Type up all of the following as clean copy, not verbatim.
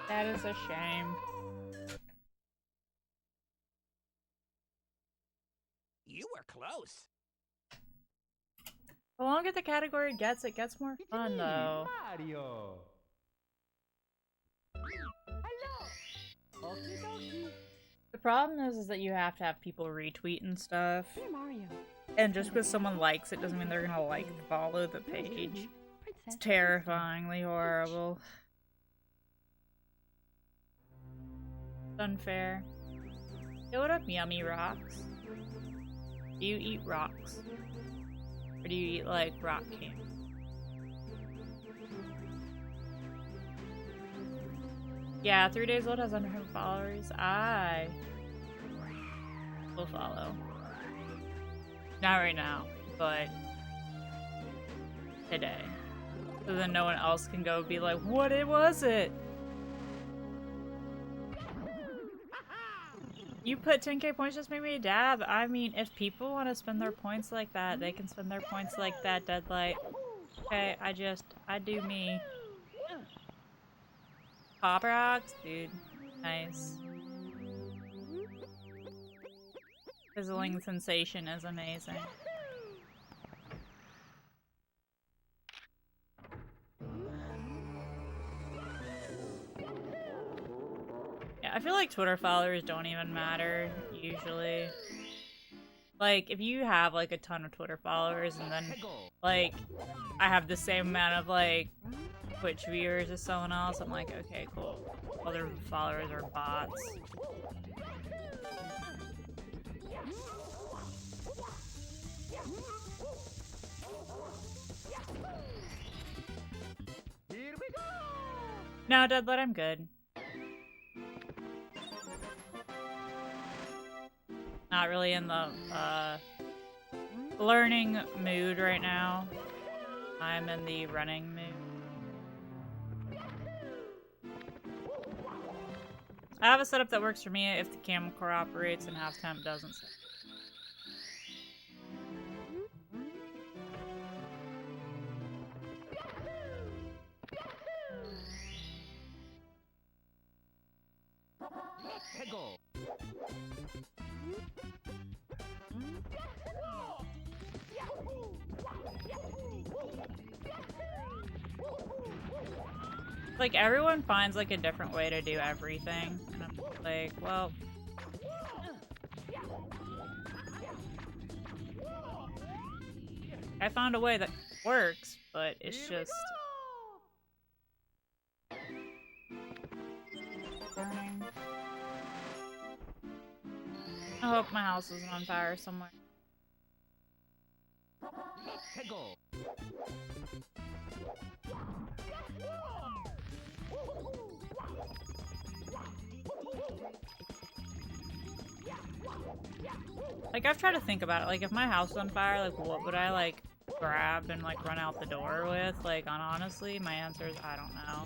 That is a shame. You were close. The longer the category gets, it gets more fun, though. Mario. Hello. Okie dokie. The problem is that you have to have people retweet and stuff. Dear Mario. And just because someone likes it doesn't mean they're gonna like and follow the page. It's terrifyingly horrible. It's unfair. Hey, what up, Yummy Rocks? Do you eat rocks? Or do you eat, like, rock candy? Yeah, 3 days old has 100 followers. I will follow. Not right now, but today. So then no one else can go be like, what was it? You put 10k points just made me a dab. I mean, if people want to spend their points like that, they can spend their points like that, Deadlight. Okay, I do me. Pop rocks? Dude. Nice. Fizzling sensation is amazing. Yeah, I feel like Twitter followers don't even matter, usually. Like, if you have, like, a ton of Twitter followers and then, like, I have the same amount of, like, Twitch viewers as someone else, I'm like, okay, cool. Other followers are bots. Here we go. No, Deadlight, I'm good. Not really in the, learning mood right now. I'm in the running mood. I have a setup that works for me if the camel core operates and half temp doesn't. Hegel. Like, everyone finds, like, a different way to do everything. And I'm like, well... I found a way that works, but it's just... burning. I hope my house isn't on fire somewhere. Hegel. Like, I've tried to think about it. Like, if my house was on fire, like, what would I, like, grab and, like, run out the door with? Like, honestly, my answer is, I don't know.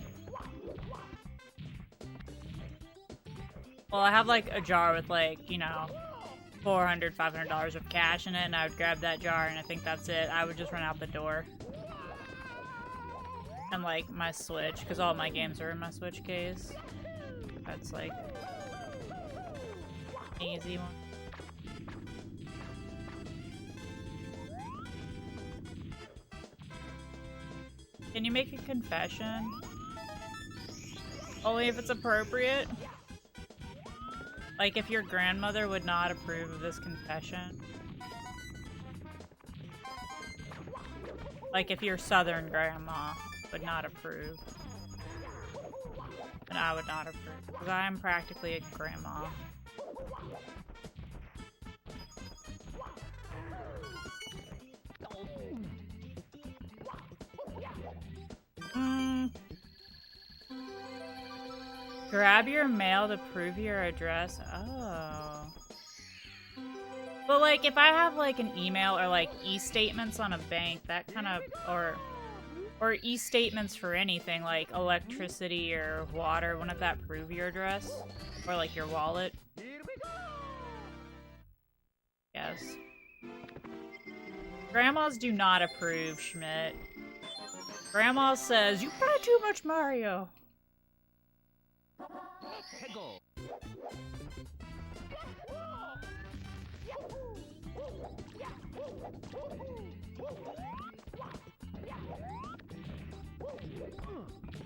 Well, I have, like, a jar with, like, you know, $400, $500 of cash in it, and I would grab that jar, and I think that's it. I would just run out the door. And, like, my Switch, because all my games are in my Switch case. That's, like, an easy one. Can you make a confession? Only if it's appropriate? Like, if your grandmother would not approve of this confession? Like, if your southern grandma would not approve, then I would not approve. Because I am practically a grandma. Grab your mail to prove your address. Oh. But, like, if I have, like, an email or, like, e-statements on a bank, that kind of, or e-statements for anything, like electricity or water, wouldn't that prove your address? Or, like, your wallet? Yes. Grandmas do not approve, Schmidt. Grandma says, you play too much Mario. Peggle.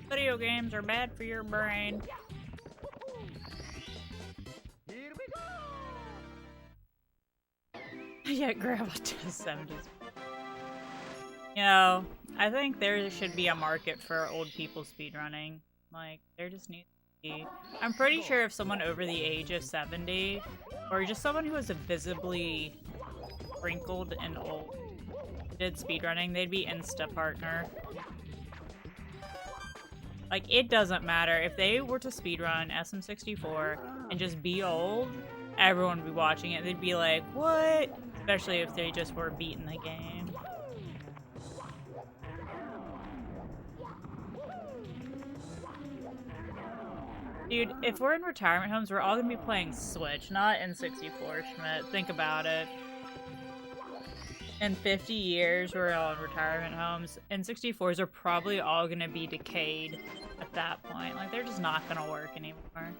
Video games are bad for your brain. Here we go. Yeah, grandma does 70s. You know, I think there should be a market for old people speedrunning. Like, there just needs to be. I'm pretty sure if someone over the age of 70, or just someone who is visibly wrinkled and old, did speedrunning, they'd be Insta partner. Like, it doesn't matter. If they were to speedrun SM64 and just be old, everyone would be watching it. They'd be like, what? Especially if they just were beating the game. Dude, if we're in retirement homes, we're all gonna be playing Switch, not N64, Schmidt. Think about it. In 50 years, we're all in retirement homes. N64s are probably all gonna be decayed at that point. Like, they're just not gonna work anymore.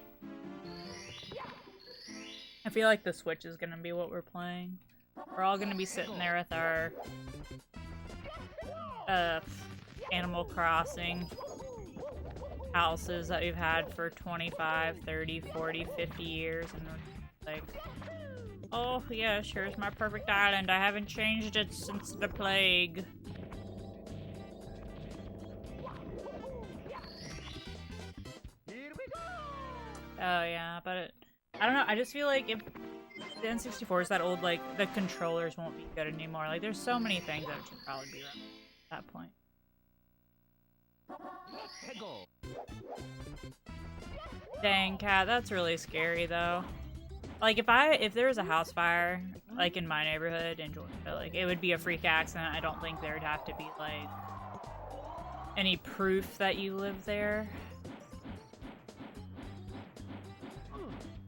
I feel like the Switch is gonna be what we're playing. We're all gonna be sitting there with our Animal Crossing houses that we've had for 25, 30, 40, 50 years, and we're like, oh yes, here's my perfect island. I haven't changed it since the plague. Here we go. Oh yeah, but I don't know, I just feel like if the N64 is that old, like, the controllers won't be good anymore. Like, there's so many things that should probably be wrong at that point. Peggle. Dang, Cat, that's really scary, though. Like, if there was a house fire, like, in my neighborhood in Georgia, like, it would be a freak accident. I don't think there'd have to be, like, any proof that you live there.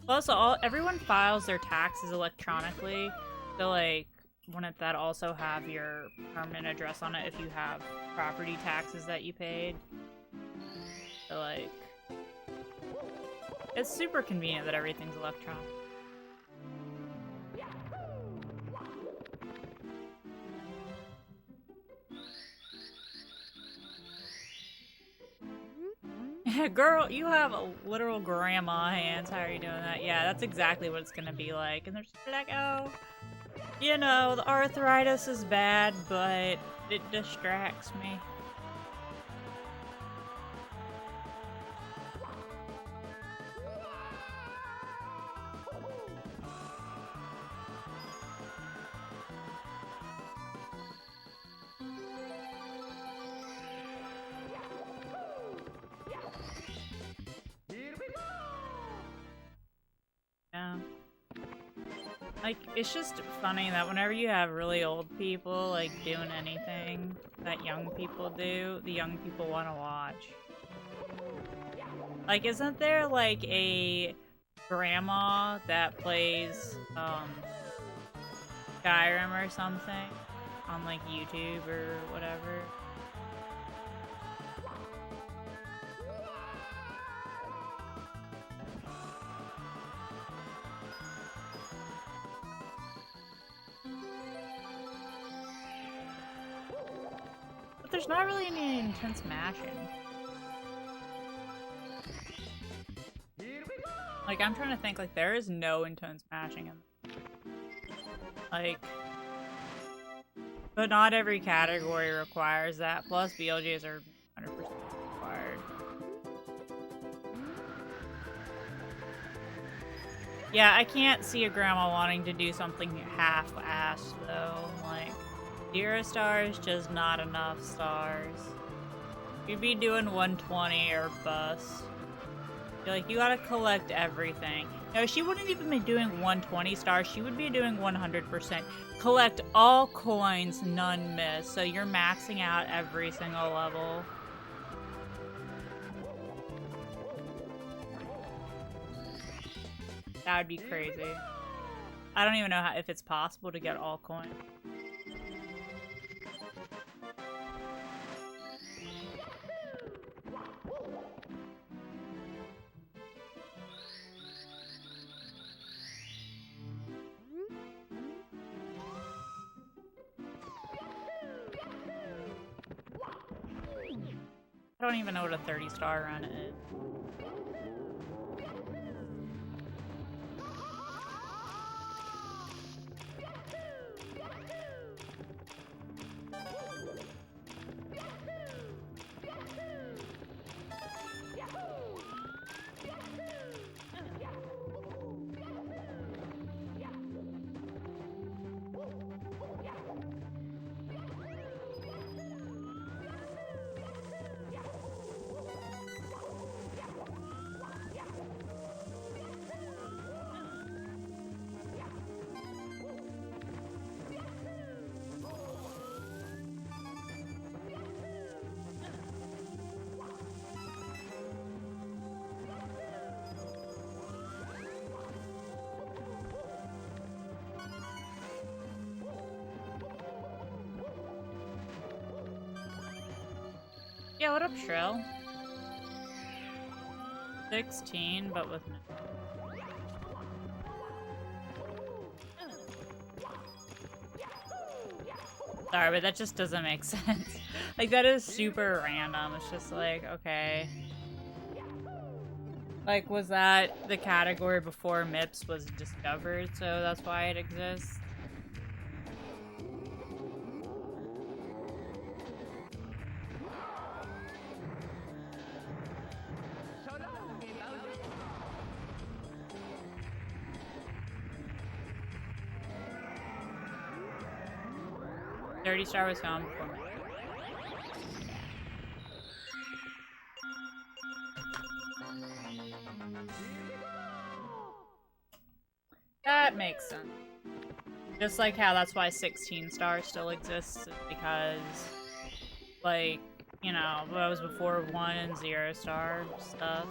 Plus, everyone files their taxes electronically, so, like, wouldn't that also have your permanent address on it if you have property taxes that you paid? So, like, it's super convenient that everything's electronic. Girl, you have a literal grandma hands. How are you doing that? Yeah, that's exactly what it's gonna be like. And they're just like, oh, you know, the arthritis is bad, but it distracts me. Yeah. Like, it's just funny that whenever you have really old people, like, doing anything that young people do, the young people want to watch. Like, isn't there, like, a grandma that plays, Skyrim or something on, like, YouTube or whatever? But there's not really any intense mashing. Like, I'm trying to think, like, there is no intense mashing in, like, but not every category requires that. Plus, BLGs are 100% required. Yeah, I can't see a grandma wanting to do something half-assed, though. Like, 0 stars, just not enough stars. You'd be doing 120 or bust. You're like, you gotta collect everything. No, she wouldn't even be doing 120 stars. She would be doing 100%. Collect all coins, none miss. So you're maxing out every single level. That would be crazy. I don't even know if it's possible to get all coins. I don't even know what a 30-star run is. Yeah, what up, Shrill? 16, but with... Sorry, but that just doesn't make sense. Like, that is super random. It's just like, okay. Like, was that the category before MIPS was discovered, so that's why it exists? So long, Bowser. 30-star was found before MIPS. That makes sense. Just like how that's why 16 star still exists, is because, like, you know, that was before 1 and 0 star stuff.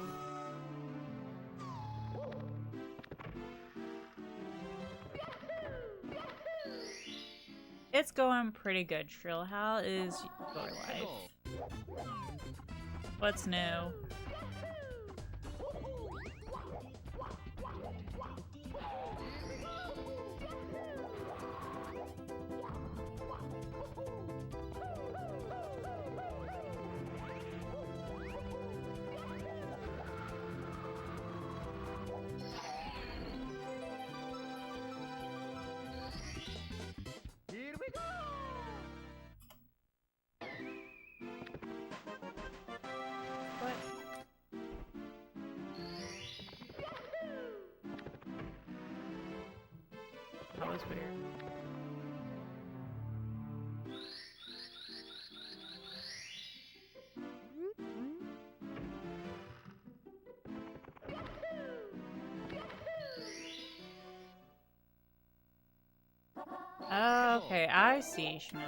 It's going pretty good, Shrill. How is your life? What's new? Here we go. What? That was weird. Okay, I see, Schmidt.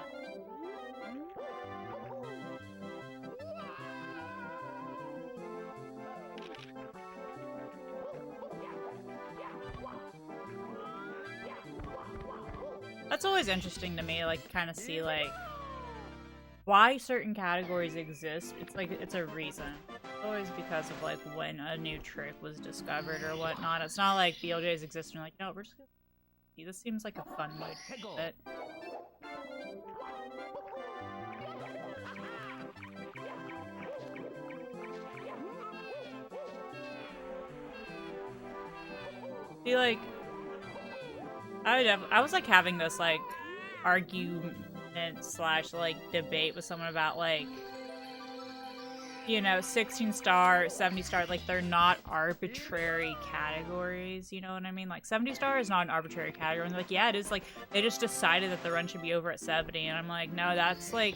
That's always interesting to me, like, kind of see, like, why certain categories exist. It's like, it's a reason. It's always because of, like, when a new trick was discovered or whatnot. It's not like BLJs exist and you're like, no, we're just gonna... This seems like a fun way to do it. See, like, I was like having this like argument slash like debate with someone about like, you know, 16 star, 70 star, like they're not arbitrary categories, you know what I mean? Like 70 star is not an arbitrary category. And they're like, yeah, it is. Like they just decided that the run should be over at 70, and I'm like, no, that's like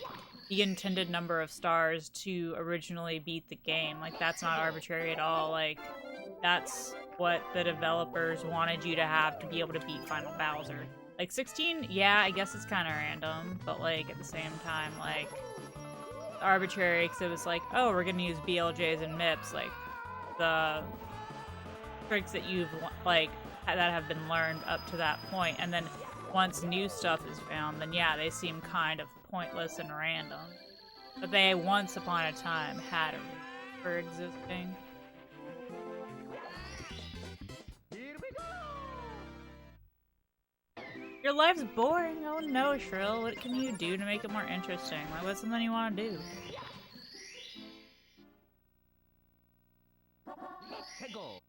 the intended number of stars to originally beat the game. Like that's not arbitrary at all. Like that's what the developers wanted you to have to be able to beat Final Bowser. Like 16, yeah, I guess it's kind of random, but like at the same time, like arbitrary because it was like, oh, we're gonna use BLJs and MIPS, like the tricks that you've like that have been learned up to that point, and then once new stuff is found, then yeah, they seem kind of pointless and random. But they once upon a time had a reason for existing. Here we go. Your life's boring. Oh no, Shrill. What can you do to make it more interesting? Like, what's something you want to do? Let's go.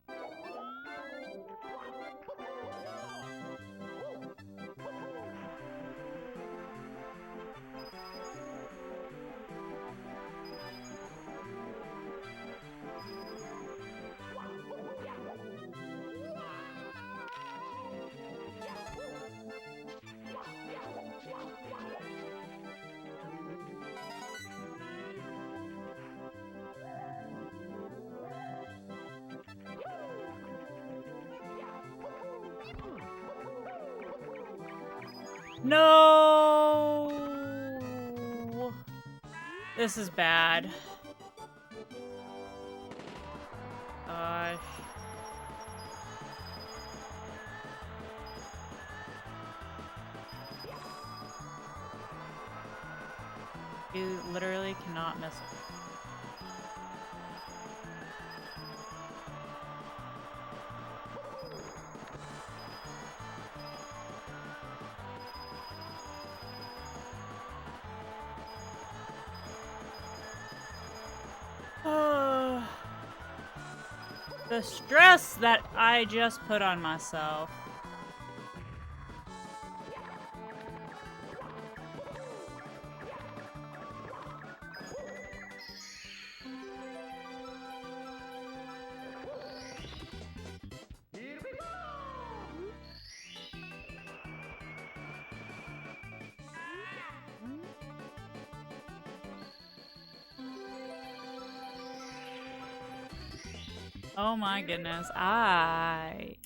No! This is bad. Gosh. You literally cannot miss it. The stress that I just put on myself. Here we go. Oh my goodness, I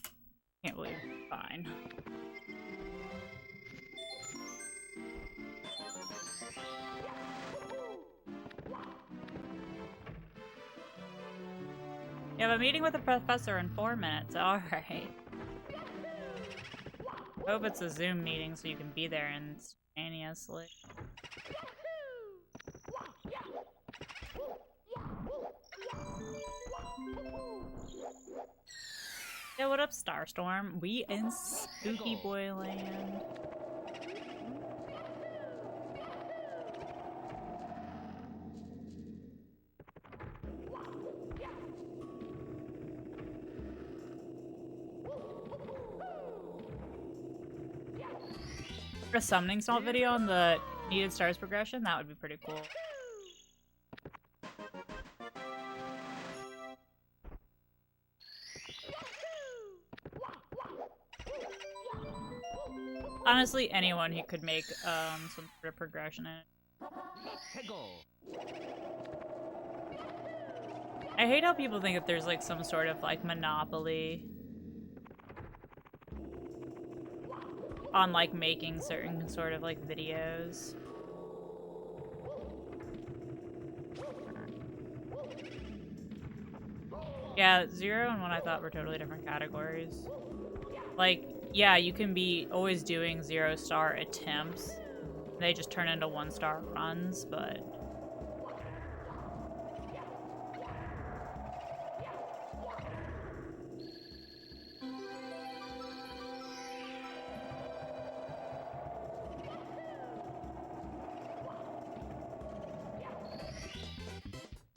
can't believe it's fine. You have a meeting with the professor in 4 minutes. Alright. Hope it's a Zoom meeting so you can be there instantaneously. Yeah, what up, Starstorm? We in Spooky Boy Land. A summoning salt video on the needed stars progression, that would be pretty cool. Honestly, anyone who could make some sort of progression in it. Let's go. I hate how people think that there's like some sort of like monopoly on like making certain sort of like videos. Yeah, 0 and 1 I thought were totally different categories. Like, yeah, you can be always doing 0-star attempts. They just turn into 1-star runs, but...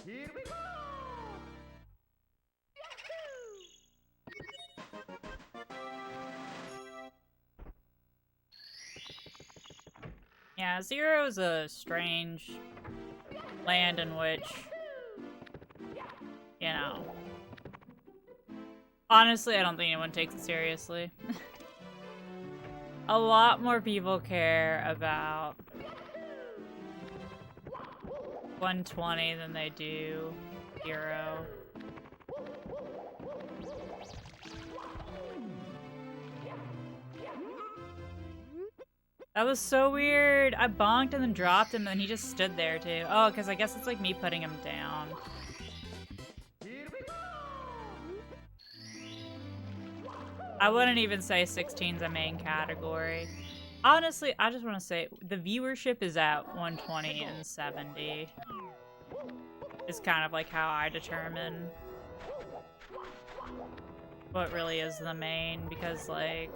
Here we go. Yeah, 0 is a strange land in which, you know... Honestly, I don't think anyone takes it seriously. A lot more people care about 120 than they do 0. That was so weird. I bonked and then dropped him, and he just stood there too. Oh, because I guess it's like me putting him down. Here we go. I wouldn't even say 16's a main category. Honestly, I just want to say the viewership is at 120 and 70. It's kind of like how I determine what really is the main, because like,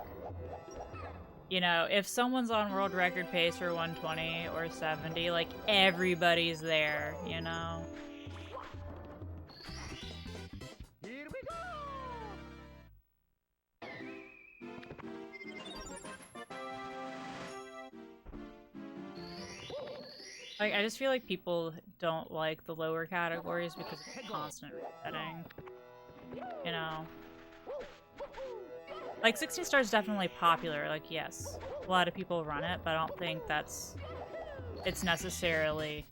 you know, if someone's on world record pace for 120 or 70, like everybody's there, you know? Here we go. Like, I just feel like people don't like the lower categories because of the constant resetting. You know? Like, 16 stars is definitely popular. Like, yes, a lot of people run it, but I don't think it's necessarily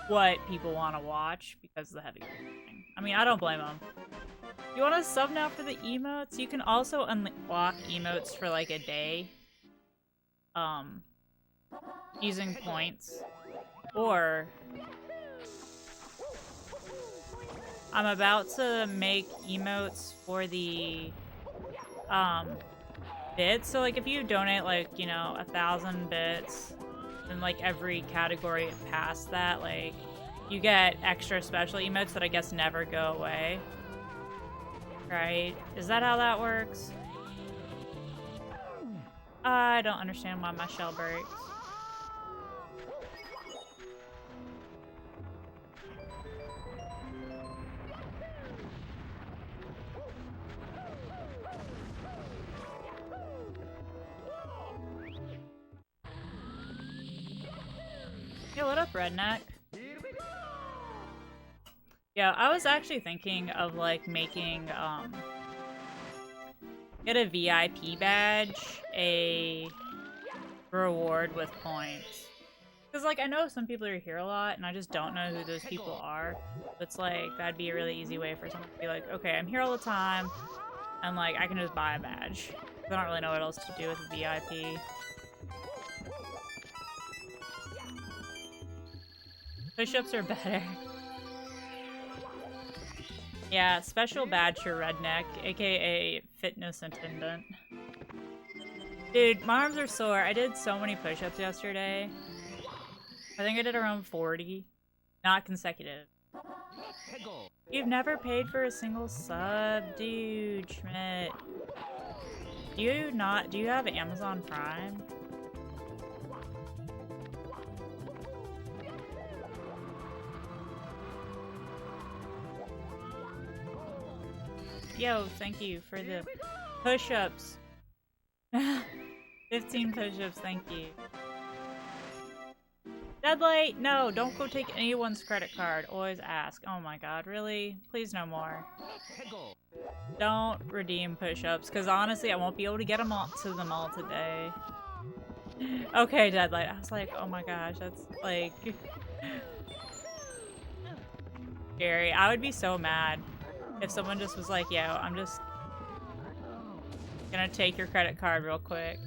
what people want to watch because of the heavy thing. I mean, I don't blame them. You want to sub now for the emotes? You can also unlock emotes for like a day. Using points. Or I'm about to make emotes for the bits. So like if you donate like, you know, 1,000 bits, then like every category past that, like you get extra special emotes that I guess never go away. Right? Is that how that works? I don't understand why my shell breaks. Hey, what up, Redneck? Yeah, I was actually thinking of, like, making, get a VIP badge, a reward with points. Because, like, I know some people are here a lot, and I just don't know who those people are. It's like, that'd be a really easy way for someone to be like, okay, I'm here all the time, and, like, I can just buy a badge. I don't really know what else to do with a VIP. Push-ups are better. Yeah, special badge for Redneck, aka fitness attendant. Dude, my arms are sore. I did so many push-ups yesterday. I think I did around 40. Not consecutive. You've never paid for a single sub, dude, Schmidt. Do you have Amazon Prime? Yo, thank you for the push-ups. 15 push-ups, thank you. Deadlight, no, don't go take anyone's credit card. Always ask. Oh my god, really? Please no more. Don't redeem push-ups, because honestly, I won't be able to get them all to them all today. Okay, Deadlight. I was like, oh my gosh, that's like scary. I would be so mad if someone just was like, yo, I'm just gonna take your credit card real quick.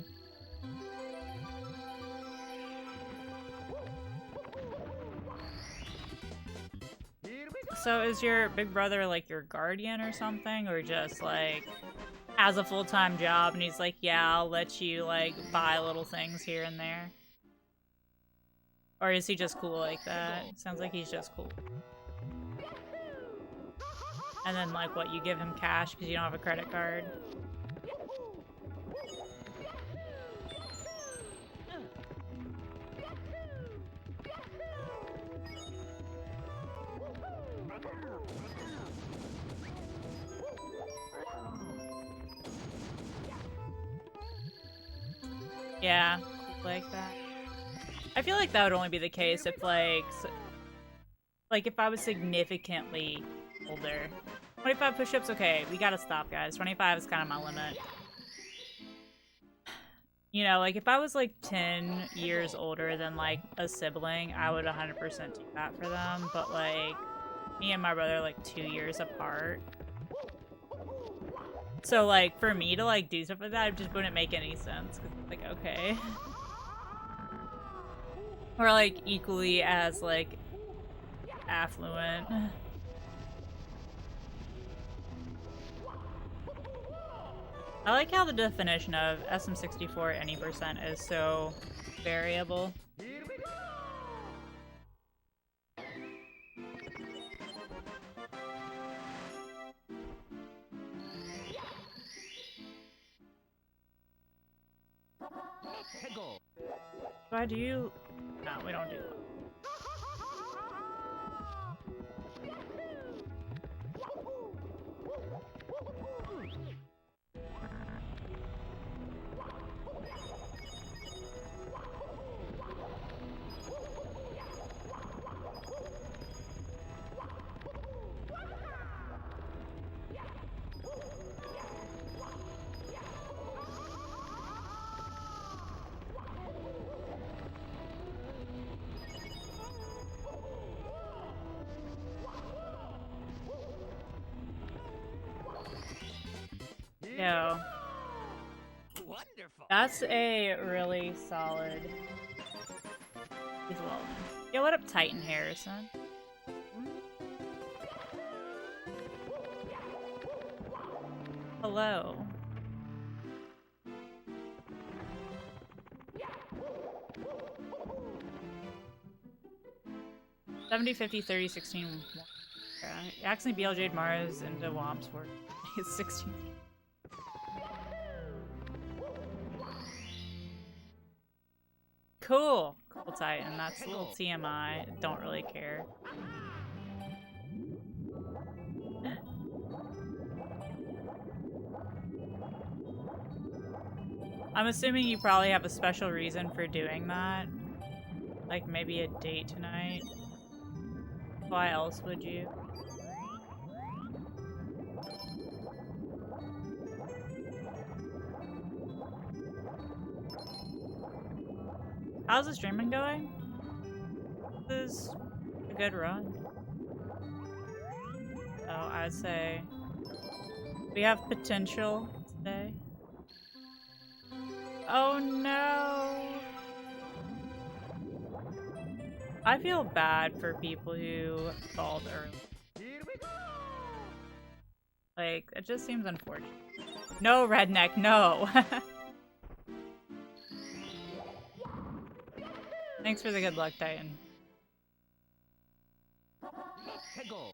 So is your big brother like your guardian or something? Or just like has a full-time job and he's like, yeah, I'll let you like buy little things here and there? Or is he just cool like that? Sounds like he's just cool. And then, like, what, you give him cash because you don't have a credit card? Yeah, like that. I feel like that would only be the case if, like if I was significantly older. 25 push-ups, okay, we gotta stop, guys. 25 is kind of my limit. You know, like, if I was, like, 10 years older than, like, a sibling, I would 100% do that for them. But, like, me and my brother are, like, 2 years apart. So, like, for me to, like, do stuff like that, it just wouldn't make any sense. 'Cause it's like, okay. We're, like, equally as, like, affluent. I like how the definition of SM64 any percent is so variable. Why do you... No, we don't do that. Yo, Wonderful. that's a really solid. He's well. Yo, what up, Titan Harrison? Hello. $70, $50, $30, $16. Yeah, accidentally BLJ'd Mars into Womp's work. It's 16. Cool. Cool Titan. That's a little TMI. Don't really care. I'm assuming you probably have a special reason for doing that. Like maybe a date tonight. Why else would you? How's the streaming going? This is a good run. So I'd say we have potential today. Oh no! I feel bad for people who called early. Here we go. Like, it just seems unfortunate. No, Redneck, no! Thanks for the good luck, Titan. Let's go.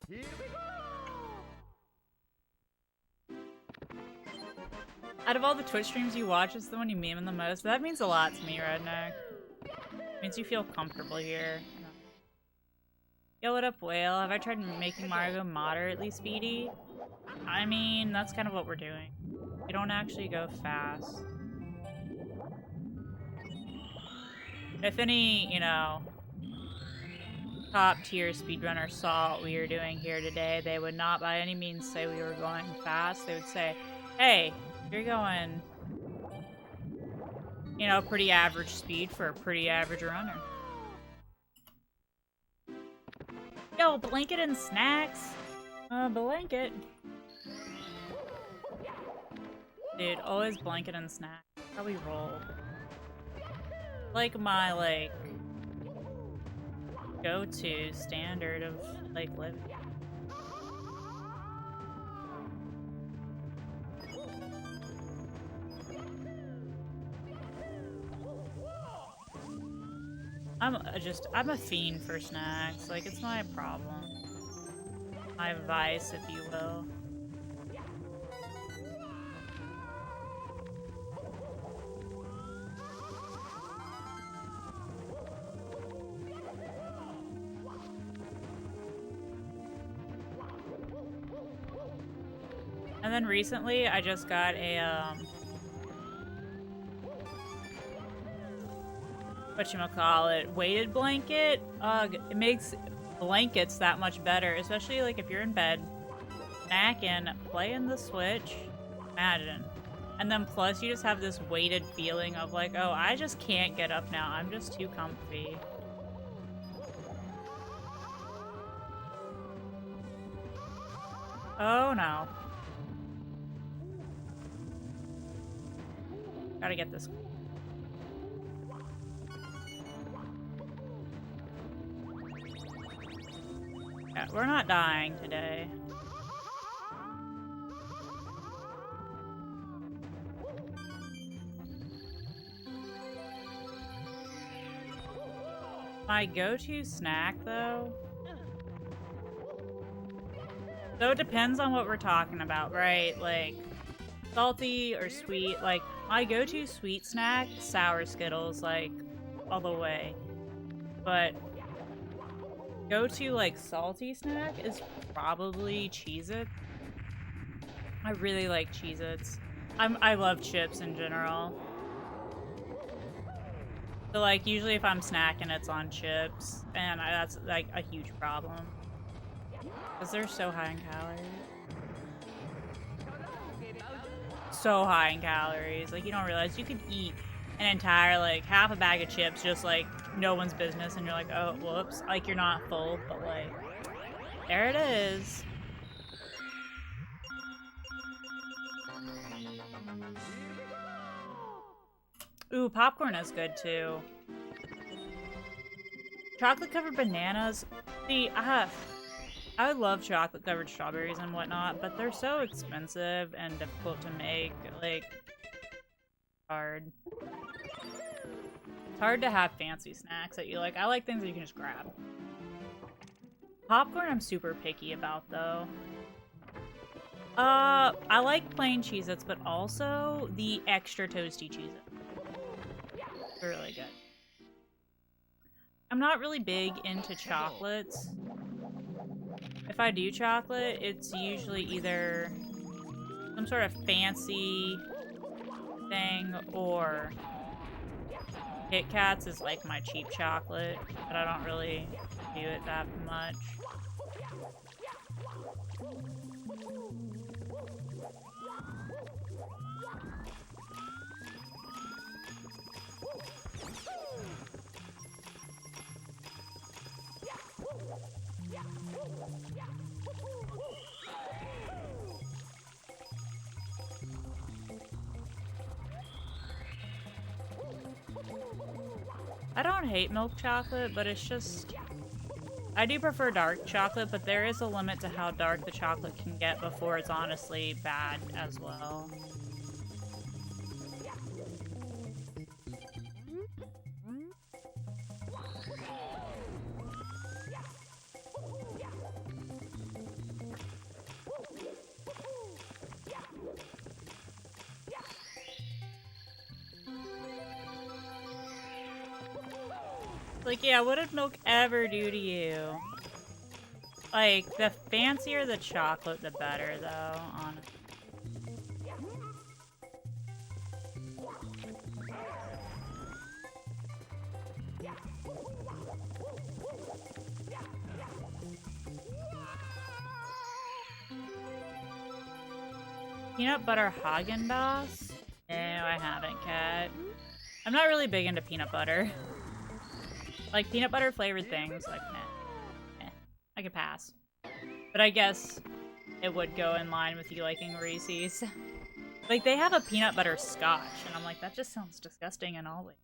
Here we go. Out of all the Twitch streams you watch, it's the one you meme the most. That means a lot to me, Redneck. Means you feel comfortable here. Yo, what up, Whale? Have I tried making Mario go moderately speedy? I mean, that's kind of what we're doing. We don't actually go fast. If any, you know, top tier speedrunner saw what we were doing here today, they would not by any means say we were going fast. They would say, hey, you're going, you know, pretty average speed for a pretty average runner. Yo, blanket and snacks. Blanket. Dude, always blanket and snacks. How we roll. Like my, like, go-to standard of, like, living. I'm a fiend for snacks. Like, it's my problem. My vice, if you will. And then recently, I just got a, whatchamacallit, weighted blanket. Ugh, it makes blankets that much better, especially like if you're in bed, snacking, playing the Switch, imagine. And then plus you just have this weighted feeling of like, oh, I just can't get up now. I'm just too comfy. Oh no. Gotta get this. Yeah, we're not dying today. My go-to snack, though, So it depends on what we're talking about, right? Like, salty or sweet. Like, my go-to sweet snack, sour Skittles, like, all the way. But go-to, like, salty snack is probably Cheez-It. I really like Cheez-Its. I love chips in general. So, like, usually if I'm snacking, it's on chips. And that's, like, a huge problem. Because they're so high in calories. So high in calories. Like, you don't realize you could eat an entire, like, half a bag of chips just, like, no one's business. And you're like, oh, whoops. Like, you're not full, but, like, there it is. Ooh, popcorn is good, too. Chocolate-covered bananas. See, I love chocolate-covered strawberries and whatnot, but they're so expensive and difficult to make. Like, hard. It's hard to have fancy snacks that you like. I like things that you can just grab. Popcorn I'm super picky about, though. I like plain Cheez-Its, but also the extra toasty Cheez-Its. They're really good. I'm not really big into chocolates. If I do chocolate, it's usually either some sort of fancy thing or Kit Kats is like my cheap chocolate, but I don't really do it that much. I don't hate milk chocolate, but it's just... I do prefer dark chocolate, but there is a limit to how dark the chocolate can get before it's honestly bad as well. Like, yeah, what did milk ever do to you? Like, the fancier the chocolate, the better, though, honestly. Peanut butter Häagen-Dazs? No, I haven't, Kat. I'm not really big into peanut butter. Like, peanut butter flavored things, like, meh. I could pass. But I guess it would go in line with you liking Reese's. Like, they have a peanut butter scotch, and I'm like, that just sounds disgusting in all ways.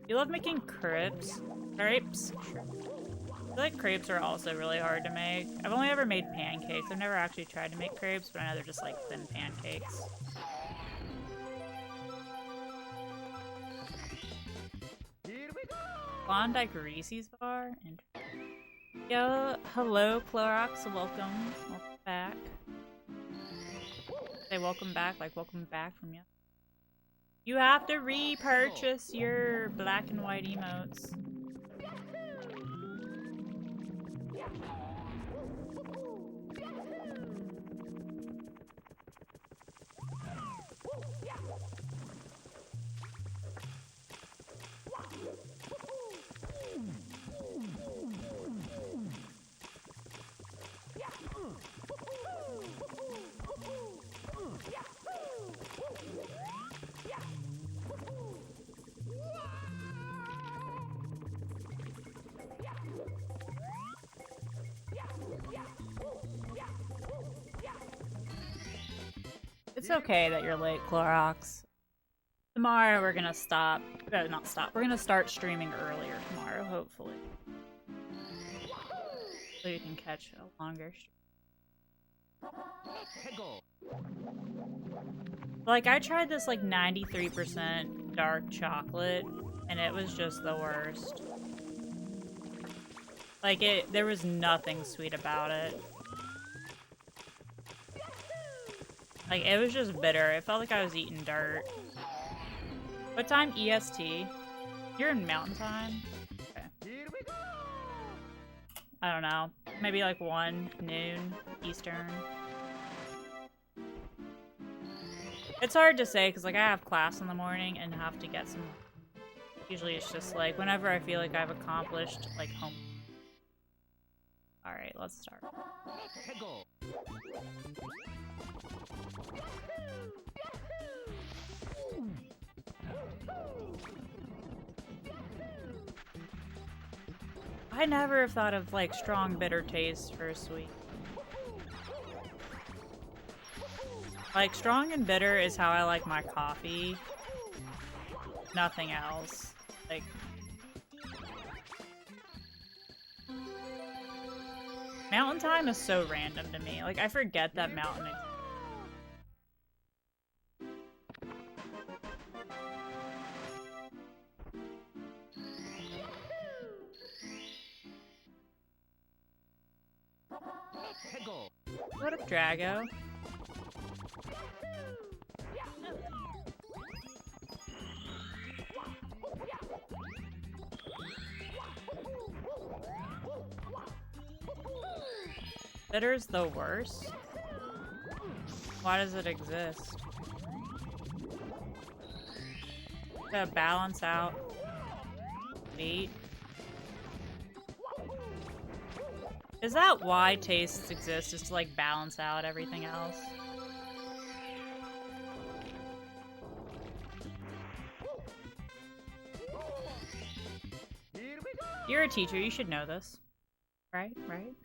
You love making crepes? Crepes? Sure. I feel like crepes are also really hard to make. I've only ever made pancakes. I've never actually tried to make crepes, but I know they're just like thin pancakes. Klondike Reese's bar? Yo, hello, Clorox. Welcome. Welcome back. Say welcome back, like welcome back from you. You have to repurchase your black and white emotes. It's okay that you're late, Clorox. Tomorrow we're gonna stop. Not stop. We're gonna start streaming earlier tomorrow, hopefully. So you can catch a longer stream. Like, I tried this, like, 93% dark chocolate, and it was just the worst. Like, there was nothing sweet about it. Like, it was just bitter. It felt like I was eating dirt. What time EST? You're in Mountain Time? Okay. Here we go. I don't know. Maybe like 1 noon Eastern. It's hard to say because like I have class in the morning and have to get some. Usually it's just like whenever I feel like I've accomplished like home. All right, let's start. Go. I never have thought of like strong bitter taste for a sweet. Like strong and bitter is how I like my coffee. Nothing else. Like Mountain Time is so random to me. Like I forget that mountain exists. Go. What up, Drago? Bitter's the worst? Why does it exist? To balance out meat? Is that why tastes exist? Is to like balance out everything else? Here we go. You're a teacher, you should know this. Right? Right?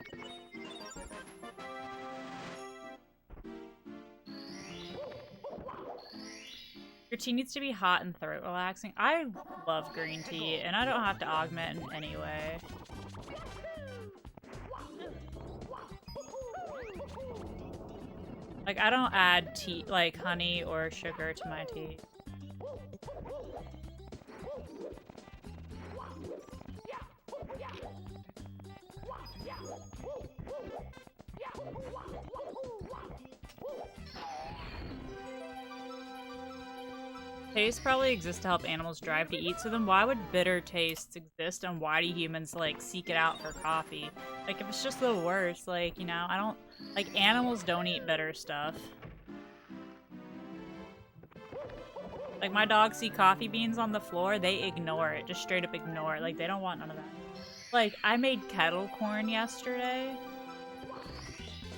Your tea needs to be hot and throat relaxing. I love green tea, and I don't have to augment in any way. Like, I don't add tea, like honey or sugar to my tea. Taste probably exists to help animals drive to eat, so then why would bitter tastes exist and why do humans, like, seek it out for coffee? Like, if it's just the worst, like, you know, I don't... Like, animals don't eat bitter stuff. Like, my dogs see coffee beans on the floor, they ignore it. Just straight up ignore it. Like, they don't want none of that. Like, I made kettle corn yesterday,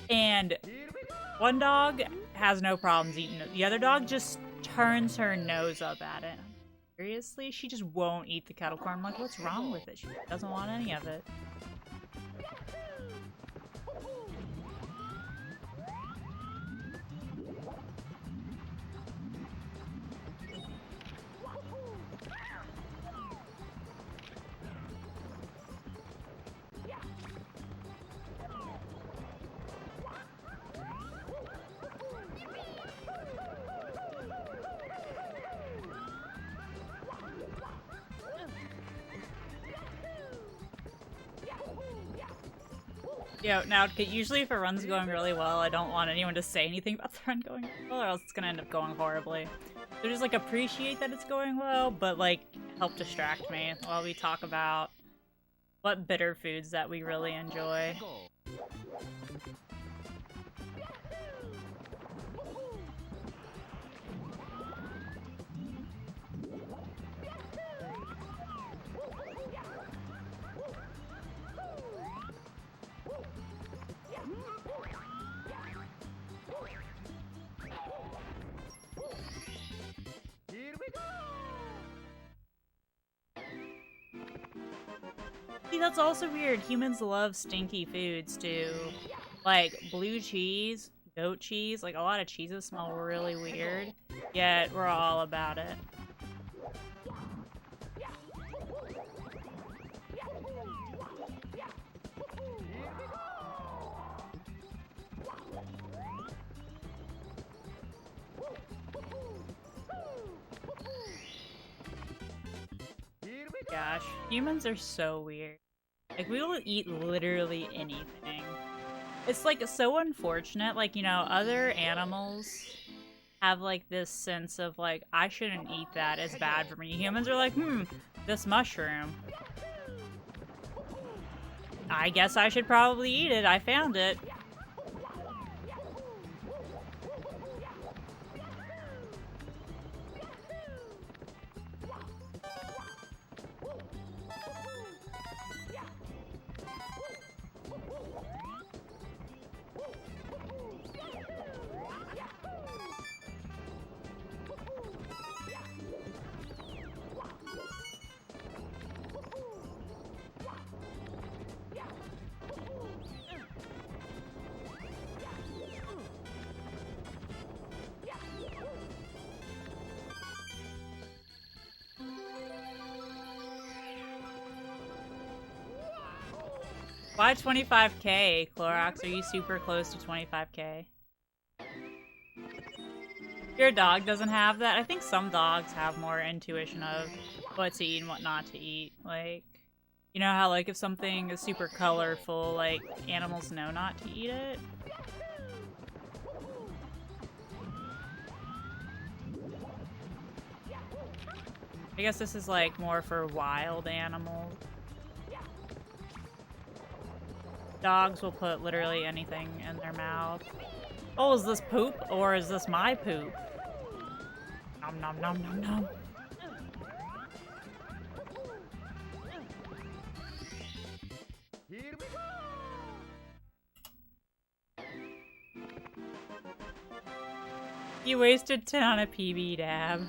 and one dog has no problems eating it. The other dog just turns her nose up at it. Seriously? She just won't eat the kettle corn. I'm like, what's wrong with it? She doesn't want any of it. Yo, now, usually if a run's going really well, I don't want anyone to say anything about the run going well, or else it's gonna end up going horribly. So just, like, appreciate that it's going well, but, like, help distract me while we talk about what bitter foods that we really enjoy. See, that's also weird. Humans love stinky foods, too. Like, blue cheese, goat cheese, like, a lot of cheeses smell really weird. Yet, we're all about it. Gosh, humans are so weird. Like, we will eat literally anything. It's, like, so unfortunate. Like, you know, other animals have, like, this sense of, like, I shouldn't eat that. It's bad for me. Humans are like, this mushroom. I guess I should probably eat it. I found it. Why 25k, Clorox? Are you super close to 25k? Your dog doesn't have that? I think some dogs have more intuition of what to eat and what not to eat. Like, you know how, like, if something is super colorful, like, animals know not to eat it? I guess this is, like, more for wild animals. Dogs will put literally anything in their mouth. Oh, is this poop or is this my poop? Nom nom nom nom nom. Here we go. You wasted 10 on a PB dab.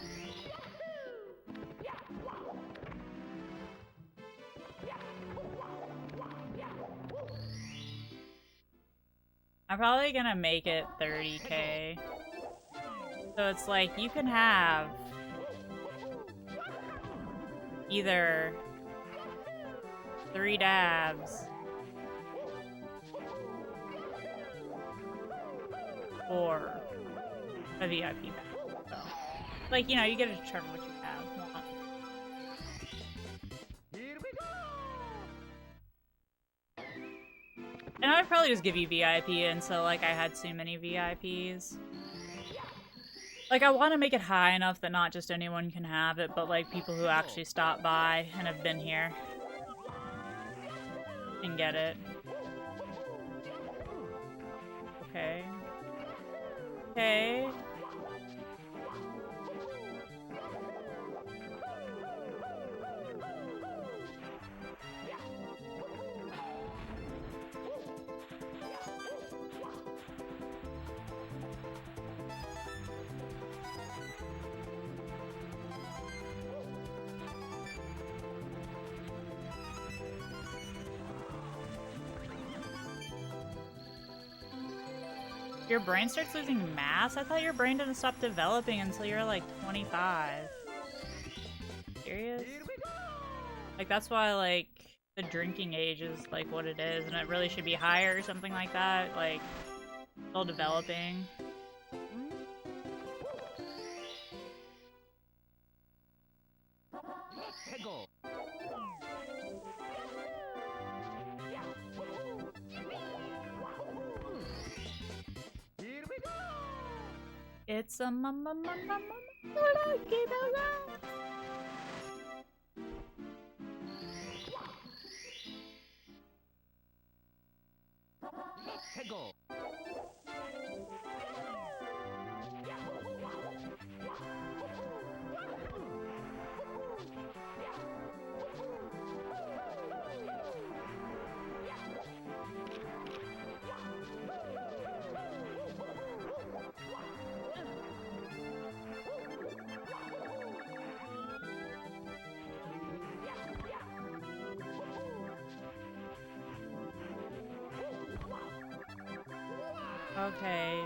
I'm probably gonna make it 30k. So it's like, you can have either 3 dabs or a VIP pack. So, like, you know, you get to determine what you want. Here we go. And I'd probably just give you VIP until, like, I had too many VIPs. Like, I want to make it high enough that not just anyone can have it, but, like, people who actually stop by and have been here can get it. Okay. Okay. Your brain starts losing mass? I thought your brain didn't stop developing until you're like 25. Serious? Like, that's why, like, the drinking age is like what it is, and it really should be higher or something like that. Like, still developing. Peggle. Here we go. It's a mama. Peggle. Okay.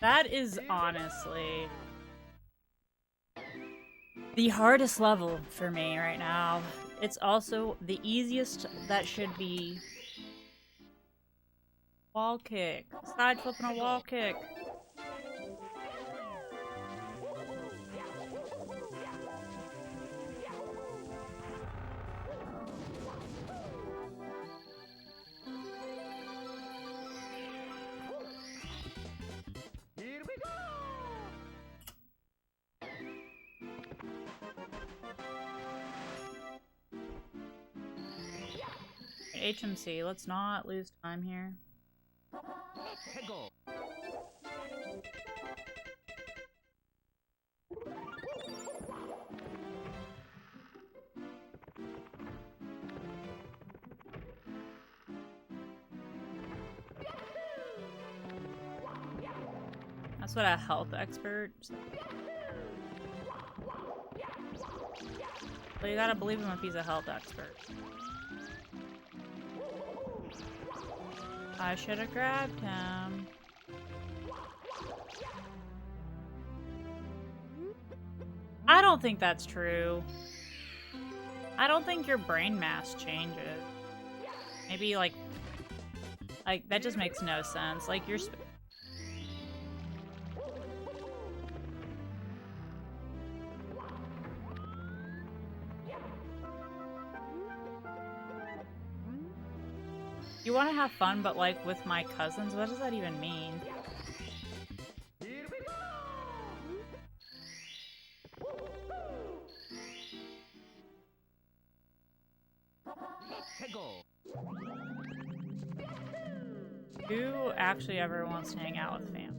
That is honestly the hardest level for me right now. It's also the easiest that should be. Wall kick. Side flipping a wall kick. Here we go! HMC, let's not lose time here. Hegel! That's what a health expert said. But you gotta believe him if he's a health expert. I should have grabbed him. I don't think that's true. I don't think your brain mass changes. Maybe like that just makes no sense. Like you're. You want to have fun, but like with my cousins? What does that even mean? Here we go! Hegel! Who actually ever wants to hang out with family?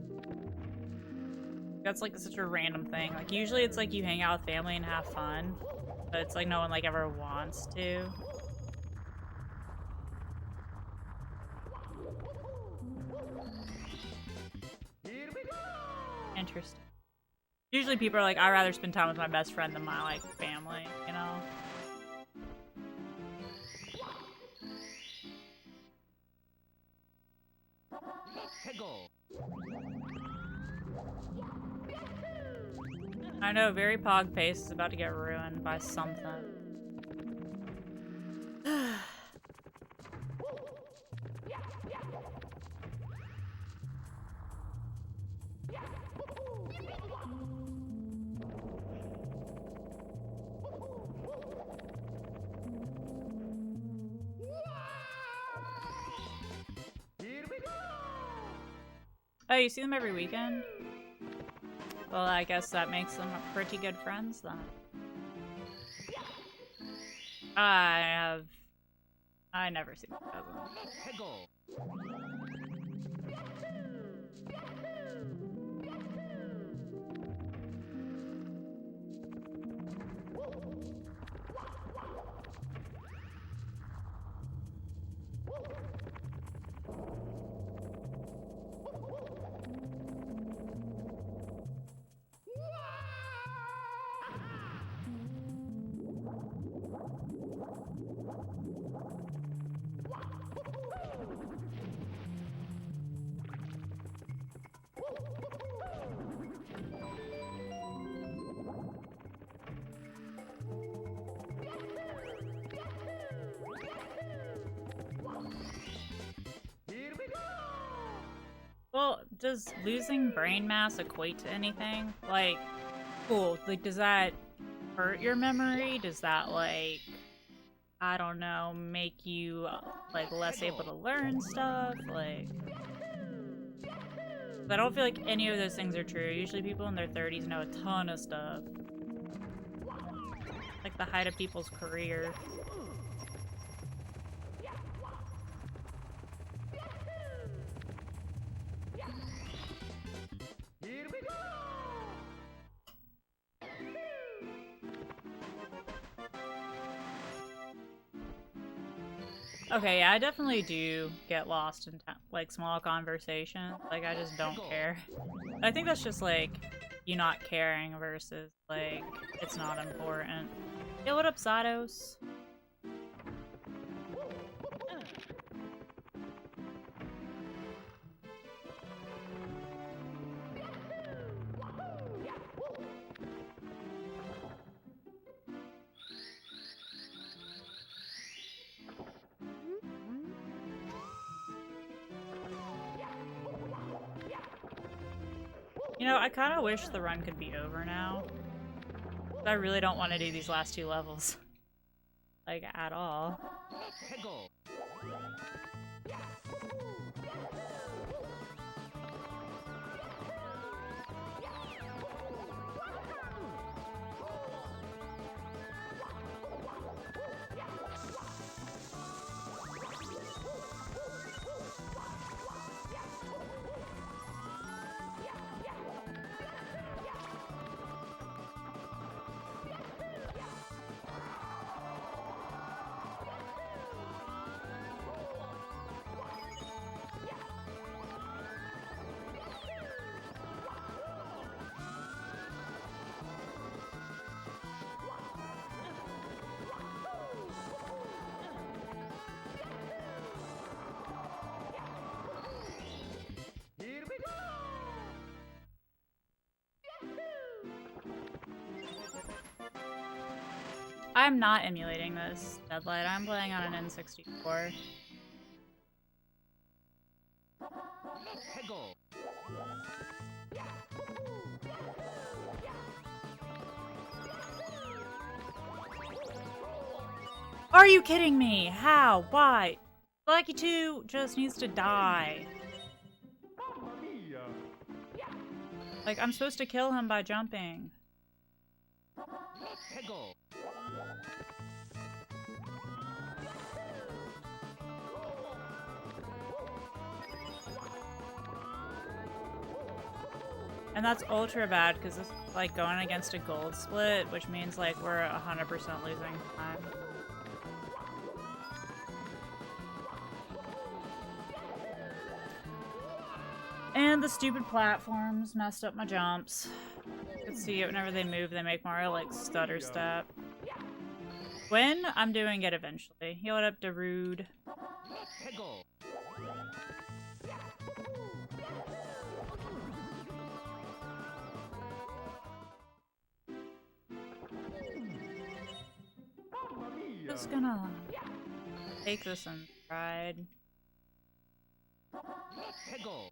That's like such a random thing. Like usually it's like you hang out with family and have fun, but it's like no one like ever wants to. Here we go! Interesting. Usually people are like, I'd rather spend time with my best friend than my like family, you know? Hegel! I know, very pog pace is about to get ruined by something. Here we go! Oh, you see them every weekend? Well, I guess that makes them pretty good friends then. I never see my cousin. Hegel! Here we go! Well, does losing brain mass equate to anything? Like, cool, like, does that hurt your memory? Does that, like, I don't know, make you, like, less able to learn stuff? Like, I don't feel like any of those things are true. Usually people in their 30s know a ton of stuff. Like the height of people's career. Here we go! Okay, yeah, I definitely do get lost in like small conversations. Like I just don't care. I think that's just like you not caring versus like it's not important. Hey, what up, Sados? You know, I kind of wish the run could be over now. I really don't want to do these last 2 levels. Like, at all. Hegel. Here we go. I'm not emulating this Deadlight. I'm playing on an N64. Hegel. Are you kidding me? How? Why? Blackie 2 just needs to die. Mamma mia. Like, I'm supposed to kill him by jumping. Hegel. And that's ultra bad because it's like going against a gold split, which means like we're 100% losing time. And the stupid platforms messed up my jumps. You can see it whenever they move, they make Mario like stutter step. When? I'm doing it eventually. Heal it up to Rude. Hegel. Mamma mia. Just gonna take this in stride. Hegel.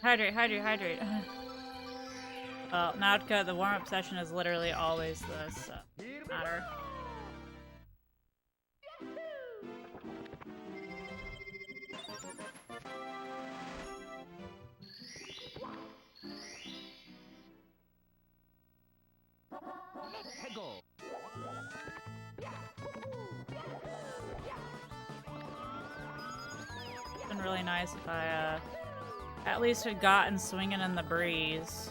Hydrate, hydrate, hydrate. Well, Nautica, the warm-up session is literally always this matter. Hegel. It's been really nice if I at least had gotten swinging in the breeze.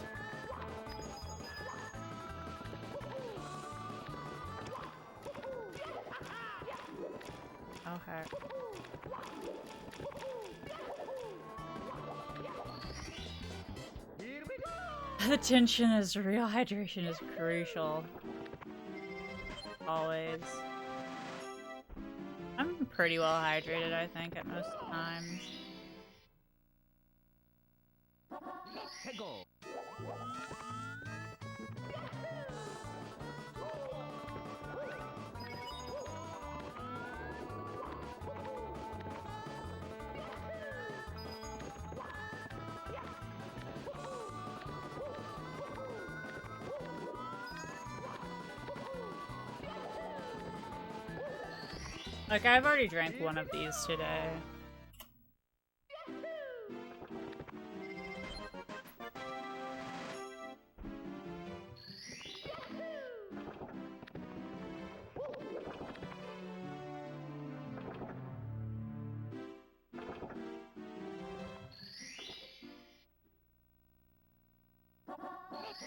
Okay. Here we go. The tension is real. Hydration is crucial. Always. I'm pretty well hydrated, I think, at most times. Hegel. Like, I've already drank one of these today.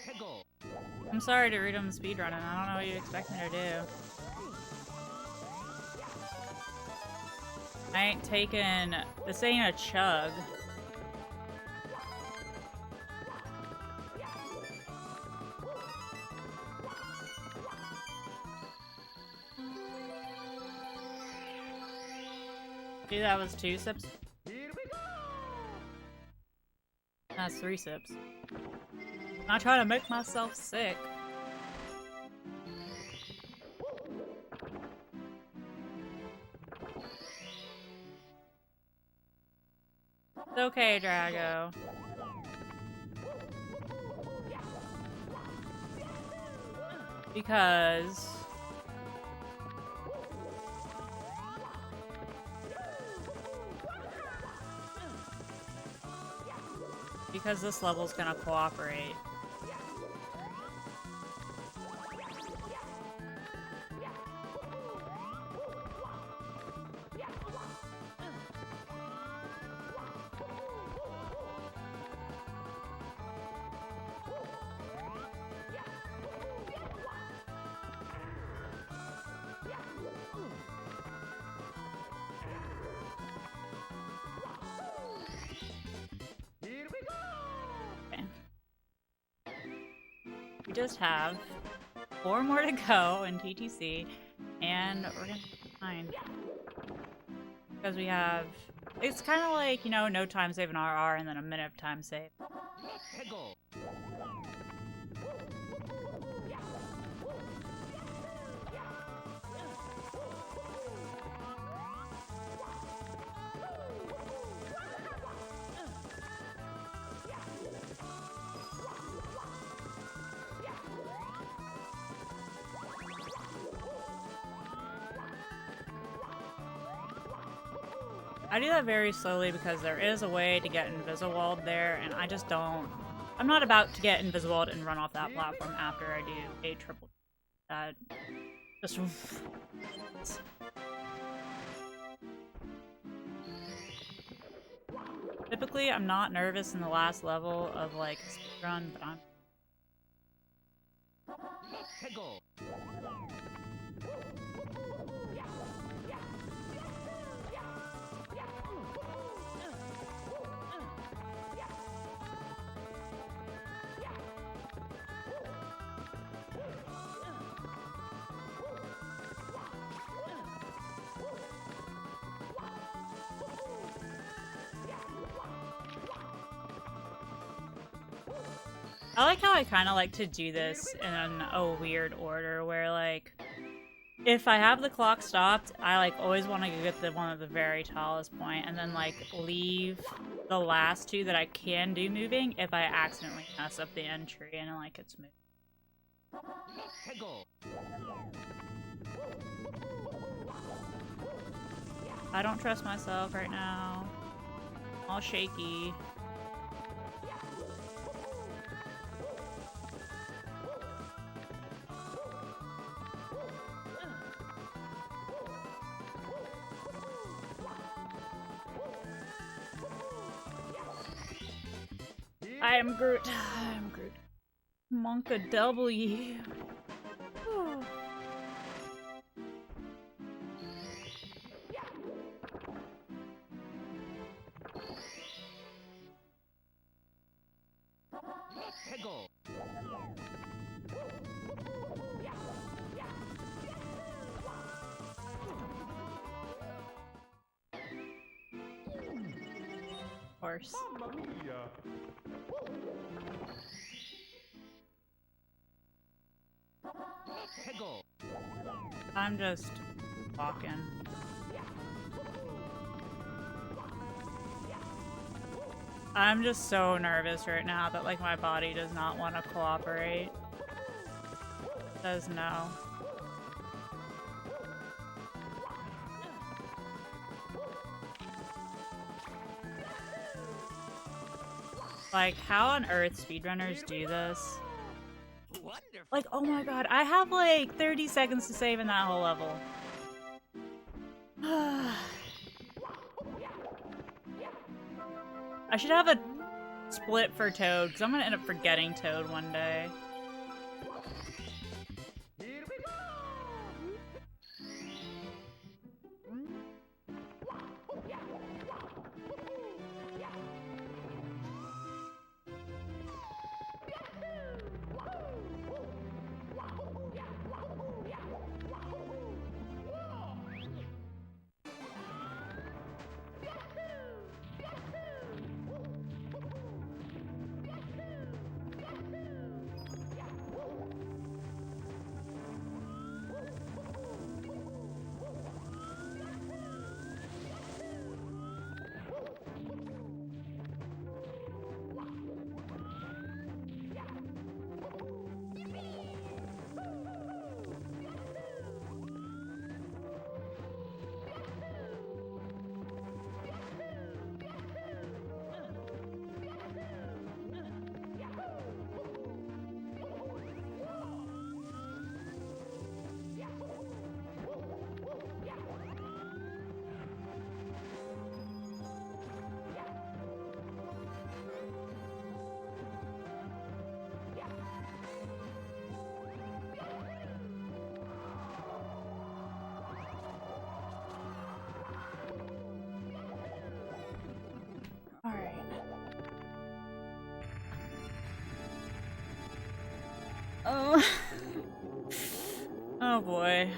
Hegel. I'm sorry to read them speedrunning. I don't know what you expect me to do. I ain't taking... This ain't a chug. See, that was 2 sips. That's 3 sips. I'm not trying to make myself sick. It's okay, Drago. Because this level's gonna cooperate. We just have 4 more to go in TTC, and we're gonna be fine. Because we have... It's kind of like, you know, no time save in RR and then a minute of time save. Peggle. I do that very slowly because there is a way to get Inviswalled there, and I just don't... I'm not about to get Inviswalled and run off that platform after I do a triple... That... Just... Typically, I'm not nervous in the last level of, like, a speedrun, but I'm... Peggle. I like how I kind of like to do this in a weird order where, like, if I have the clock stopped, I, like, always want to get the one at the very tallest point and then, like, leave the last 2 that I can do moving if I accidentally mess up the entry and, like, it's moving. Peggle. I don't trust myself right now. I'm all shaky. I am Groot. I am Groot. Monka W. Peggle. Of course. Mamma mia! Peggle. I'm just walking. I'm just so nervous right now that, like, my body does not want to cooperate. It says no. Like, how on earth speedrunners do this? Wonderful. Like, oh my god, I have like 30 seconds to save in that whole level. I should have a split for Toad, because I'm gonna end up forgetting Toad one day. Oh. Oh boy.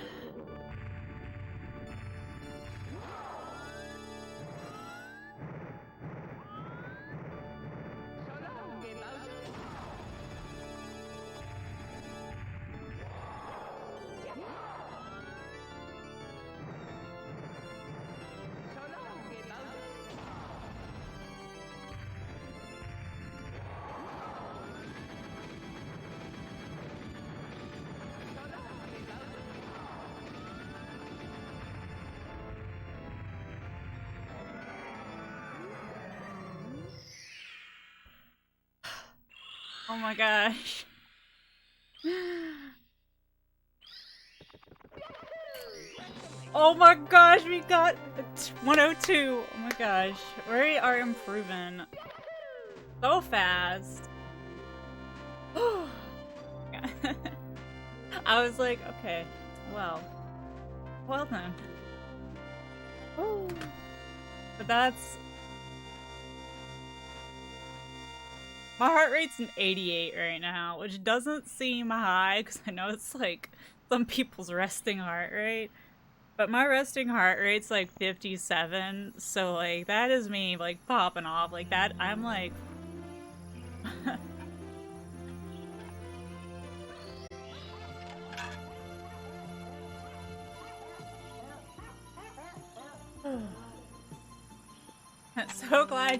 Oh my gosh. Oh my gosh, we got 102. Oh my gosh. We are improving so fast. I was like, okay, well then. Woo. But that's... My heart rate's an 88 right now, which doesn't seem high, because I know it's like some people's resting heart rate. But my resting heart rate's like 57, so like that is me like popping off like that. I'm like... I'm so glad